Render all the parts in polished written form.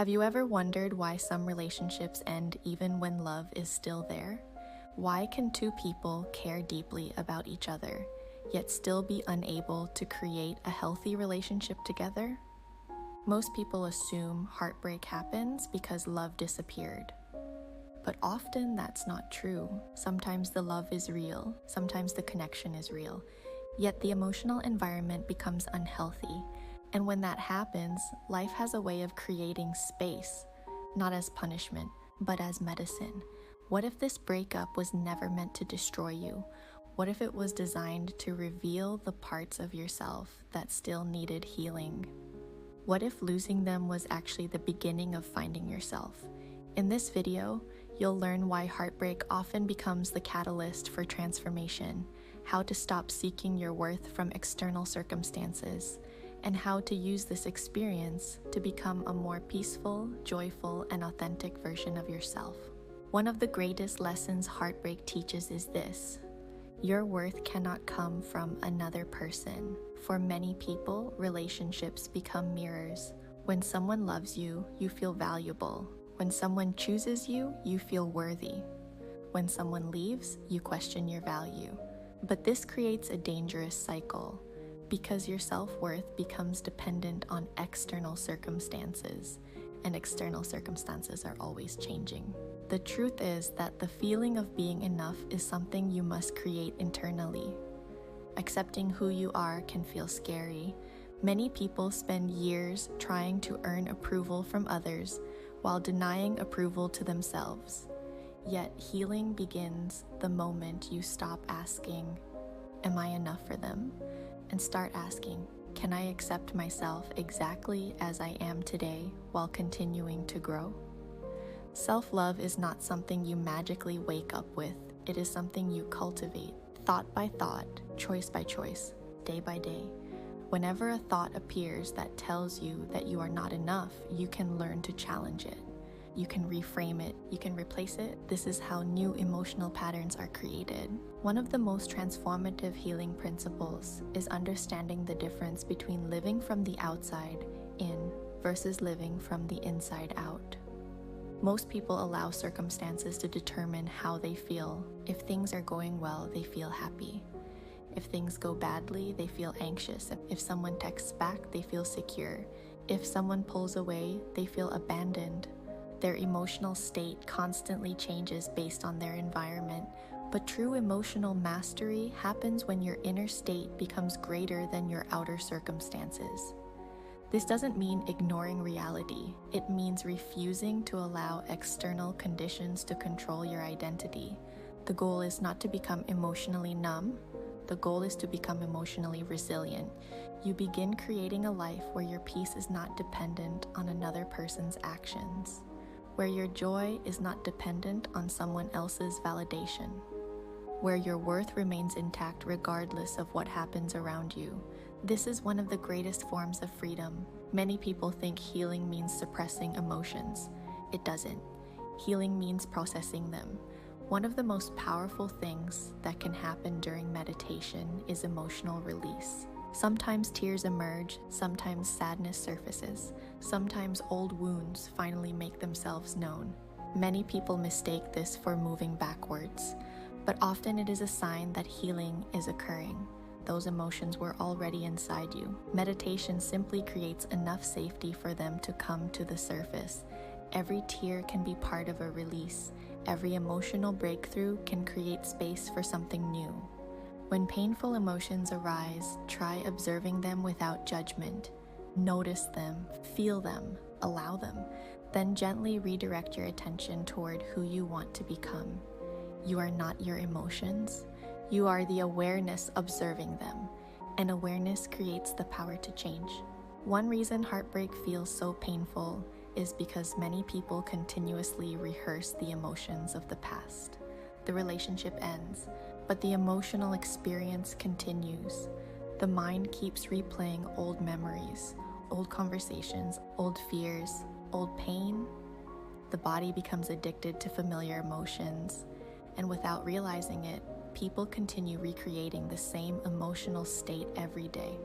Have you ever wondered why some relationships end even when love is still there? Why can two people care deeply about each other, yet still be unable to create a healthy relationship together? Most people assume heartbreak happens because love disappeared. But often that's not true. Sometimes the love is real, sometimes the connection is real, yet the emotional environment becomes unhealthy. And when that happens, life has a way of creating space, not as punishment, but as medicine. What if this breakup was never meant to destroy you? What if it was designed to reveal the parts of yourself that still needed healing? What if losing them was actually the beginning of finding yourself? In this video, you'll learn why heartbreak often becomes the catalyst for transformation, how to stop seeking your worth from external circumstances, and how to use this experience to become a more peaceful, joyful, and authentic version of yourself. One of the greatest lessons heartbreak teaches is this: your worth cannot come from another person. For many people, relationships become mirrors. When someone loves you, you feel valuable. When someone chooses you, you feel worthy. When someone leaves, you question your value. But this creates a dangerous cycle, because your self-worth becomes dependent on external circumstances, and external circumstances are always changing. The truth is that the feeling of being enough is something you must create internally. Accepting who you are can feel scary. Many people spend years trying to earn approval from others while denying approval to themselves. Yet healing begins the moment you stop asking, "Am I enough for them?" and start asking, "Can I accept myself exactly as I am today while continuing to grow?" Self-love is not something you magically wake up with. It is something you cultivate, thought by thought, choice by choice, day by day. Whenever a thought appears that tells you that you are not enough, you can learn to challenge it. You can reframe it, you can replace it. This is how new emotional patterns are created. One of the most transformative healing principles is understanding the difference between living from the outside in versus living from the inside out. Most people allow circumstances to determine how they feel. If things are going well, they feel happy. If things go badly, they feel anxious. If someone texts back, they feel secure. If someone pulls away, they feel abandoned. Their emotional state constantly changes based on their environment, but true emotional mastery happens when your inner state becomes greater than your outer circumstances. This doesn't mean ignoring reality. It means refusing to allow external conditions to control your identity. The goal is not to become emotionally numb. The goal is to become emotionally resilient. You begin creating a life where your peace is not dependent on another person's actions, where your joy is not dependent on someone else's validation, where your worth remains intact regardless of what happens around you. This is one of the greatest forms of freedom. Many people think healing means suppressing emotions. It doesn't. Healing means processing them. One of the most powerful things that can happen during meditation is emotional release. Sometimes tears emerge, sometimes sadness surfaces, sometimes old wounds finally make themselves known. Many people mistake this for moving backwards, but often it is a sign that healing is occurring. Those emotions were already inside you. Meditation simply creates enough safety for them to come to the surface. Every tear can be part of a release. Every emotional breakthrough can create space for something new. When painful emotions arise, try observing them without judgment. Notice them, feel them, allow them, then gently redirect your attention toward who you want to become. You are not your emotions. You are the awareness observing them, and awareness creates the power to change. One reason heartbreak feels so painful is because many people continuously rehearse the emotions of the past. The relationship ends, but the emotional experience continues. The mind keeps replaying old memories, old conversations, old fears, old pain. The body becomes addicted to familiar emotions, and without realizing it, people continue recreating the same emotional state every day.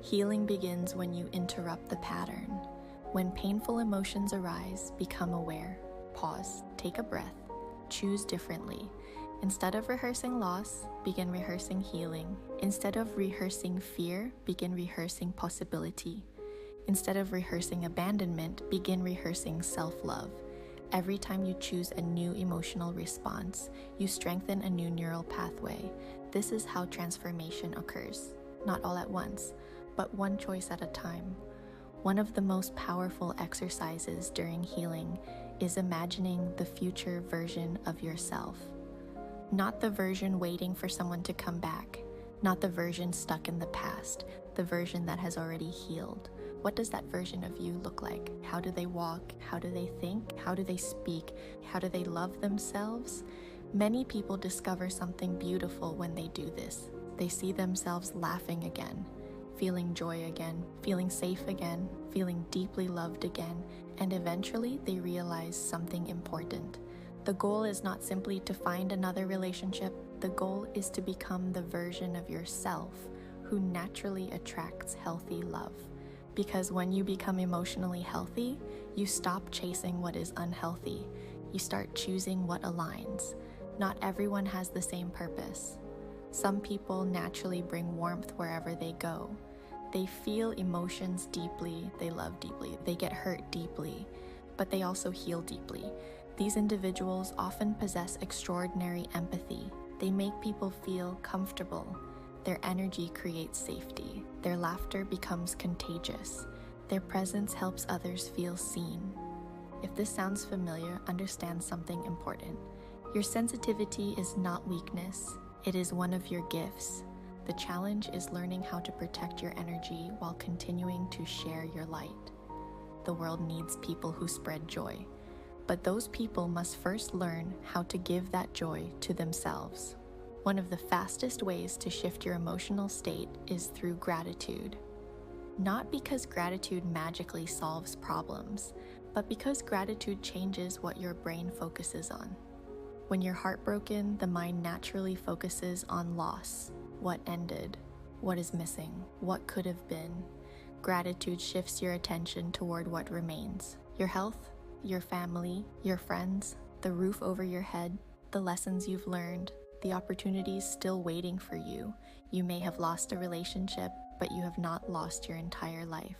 Healing begins when you interrupt the pattern. When painful emotions arise, become aware. Pause, take a breath, choose differently. Instead of rehearsing loss, begin rehearsing healing. Instead of rehearsing fear, begin rehearsing possibility. Instead of rehearsing abandonment, begin rehearsing self-love. Every time you choose a new emotional response, you strengthen a new neural pathway. This is how transformation occurs. Not all at once, but one choice at a time. One of the most powerful exercises during healing is imagining the future version of yourself. Not the version waiting for someone to come back, not the version stuck in the past, the version that has already healed. What does that version of you look like? How do they walk? How do they think? How do they speak? How do they love themselves? Many people discover something beautiful when they do this. They see themselves laughing again, feeling joy again, feeling safe again, feeling deeply loved again, and eventually they realize something important. The goal is not simply to find another relationship. The goal is to become the version of yourself who naturally attracts healthy love. Because when you become emotionally healthy, you stop chasing what is unhealthy. You start choosing what aligns. Not everyone has the same purpose. Some people naturally bring warmth wherever they go. They feel emotions deeply, they love deeply, they get hurt deeply, but they also heal deeply. These individuals often possess extraordinary empathy. They make people feel comfortable. Their energy creates safety. Their laughter becomes contagious. Their presence helps others feel seen. If this sounds familiar, understand something important. Your sensitivity is not weakness. It is one of your gifts. The challenge is learning how to protect your energy while continuing to share your light. The world needs people who spread joy. But those people must first learn how to give that joy to themselves. One of the fastest ways to shift your emotional state is through gratitude. Not because gratitude magically solves problems, but because gratitude changes what your brain focuses on. When you're heartbroken, the mind naturally focuses on loss, what ended, what is missing, what could have been. Gratitude shifts your attention toward what remains: your health, your family, your friends, the roof over your head, the lessons you've learned, the opportunities still waiting for you. You may have lost a relationship, but you have not lost your entire life.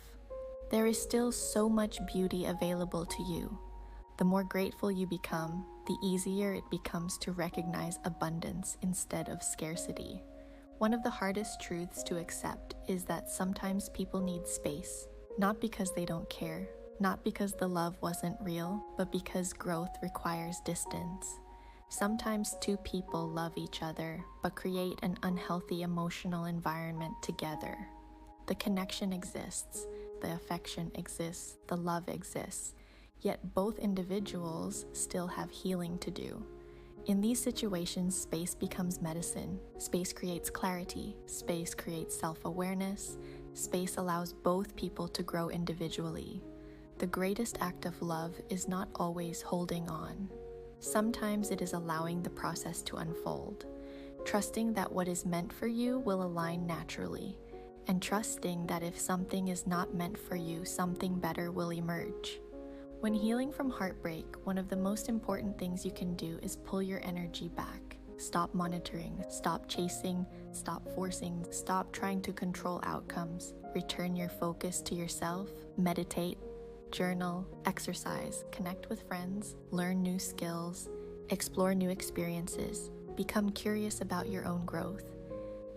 There is still so much beauty available to you. The more grateful you become, the easier it becomes to recognize abundance instead of scarcity. One of the hardest truths to accept is that sometimes people need space, not because they don't care, not because the love wasn't real, but because growth requires distance. Sometimes two people love each other, but create an unhealthy emotional environment together. The connection exists, the affection exists, the love exists, yet both individuals still have healing to do. In these situations, space becomes medicine. Space creates clarity. Space creates self-awareness. Space allows both people to grow individually. The greatest act of love is not always holding on. Sometimes it is allowing the process to unfold, trusting that what is meant for you will align naturally, and trusting that if something is not meant for you, something better will emerge. When healing from heartbreak, one of the most important things you can do is pull your energy back. Stop monitoring, stop chasing, stop forcing, stop trying to control outcomes. Return your focus to yourself, meditate, journal, exercise, connect with friends, learn new skills, explore new experiences, become curious about your own growth.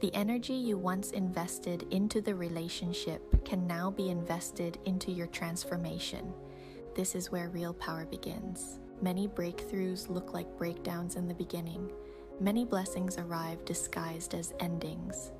The energy you once invested into the relationship can now be invested into your transformation. This is where real power begins. Many breakthroughs look like breakdowns in the beginning. Many blessings arrive disguised as endings.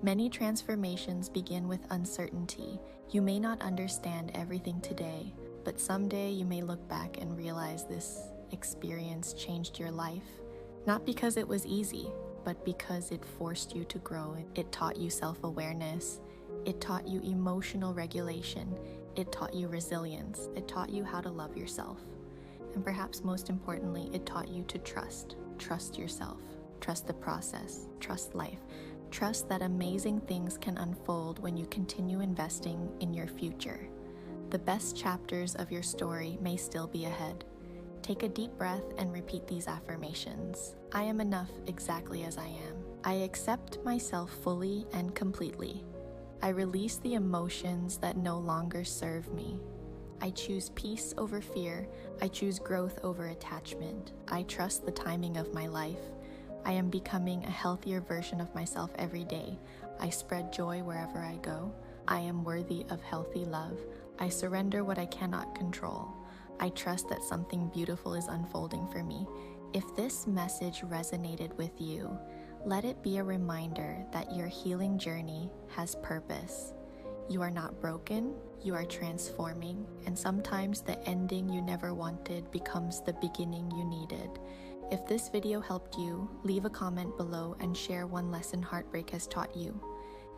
Many transformations begin with uncertainty. You may not understand everything today, but someday you may look back and realize this experience changed your life. Not because it was easy, but because it forced you to grow. It taught you self-awareness. It taught you emotional regulation. It taught you resilience. It taught you how to love yourself. And perhaps most importantly, it taught you to trust. Trust yourself. Trust the process. Trust life. Trust that amazing things can unfold when you continue investing in your future. The best chapters of your story may still be ahead. Take a deep breath and repeat these affirmations. I am enough exactly as I am. I accept myself fully and completely. I release the emotions that no longer serve me. I choose peace over fear. I choose growth over attachment. I trust the timing of my life. I am becoming a healthier version of myself every day. I spread joy wherever I go. I am worthy of healthy love. I surrender what I cannot control. I trust that something beautiful is unfolding for me. If this message resonated with you, let it be a reminder that your healing journey has purpose. You are not broken, you are transforming, and sometimes the ending you never wanted becomes the beginning you needed. If this video helped you, leave a comment below and share one lesson heartbreak has taught you.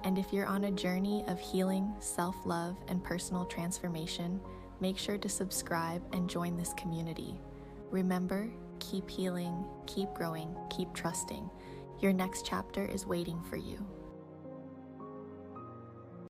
And if you're on a journey of healing, self-love, and personal transformation, make sure to subscribe and join this community. Remember, keep healing, keep growing, keep trusting. Your next chapter is waiting for you.